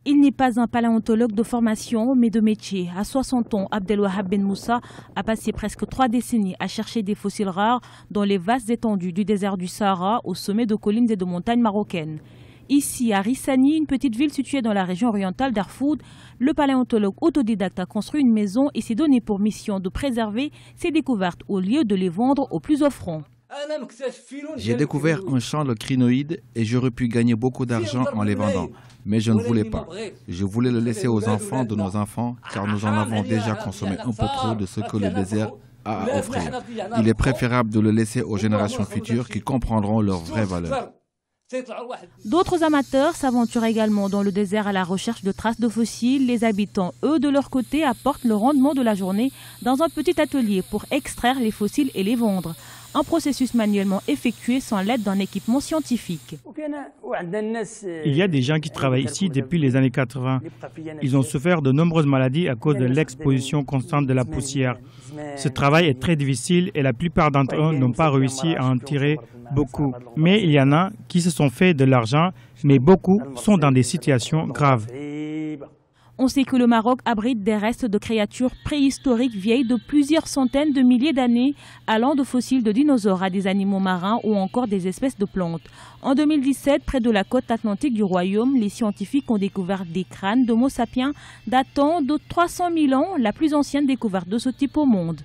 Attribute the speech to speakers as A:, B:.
A: Il n'est pas un paléontologue de formation, mais de métier. À 60 ans, Abdelwahab Ben Moussa a passé presque 3 décennies à chercher des fossiles rares dans les vastes étendues du désert du Sahara, au sommet de collines et de montagnes marocaines. Ici, à Rissani, une petite ville située dans la région orientale d'Arfoud, le paléontologue autodidacte a construit une maison et s'est donné pour mission de préserver ses découvertes au lieu de les vendre aux plus offrants.
B: J'ai découvert un champ de crinoïdes et j'aurais pu gagner beaucoup d'argent en les vendant. Mais je ne voulais pas. Je voulais le laisser aux enfants de nos enfants car nous en avons déjà consommé un peu trop de ce que le désert a à offrir. Il est préférable de le laisser aux générations futures qui comprendront leur vraie valeur.
A: D'autres amateurs s'aventurent également dans le désert à la recherche de traces de fossiles. Les habitants, eux, de leur côté, apportent le rendement de la journée dans un petit atelier pour extraire les fossiles et les vendre. Un processus manuellement effectué sans l'aide d'un équipement scientifique.
C: Il y a des gens qui travaillent ici depuis les années 80. Ils ont souffert de nombreuses maladies à cause de l'exposition constante de la poussière. Ce travail est très difficile et la plupart d'entre eux n'ont pas réussi à en tirer beaucoup. Mais il y en a qui se sont fait de l'argent, mais beaucoup sont dans des situations graves.
A: On sait que le Maroc abrite des restes de créatures préhistoriques vieilles de plusieurs centaines de milliers d'années, allant de fossiles de dinosaures à des animaux marins ou encore des espèces de plantes. En 2017, près de la côte atlantique du royaume, les scientifiques ont découvert des crânes d'Homo sapiens datant de 300 000 ans, la plus ancienne découverte de ce type au monde.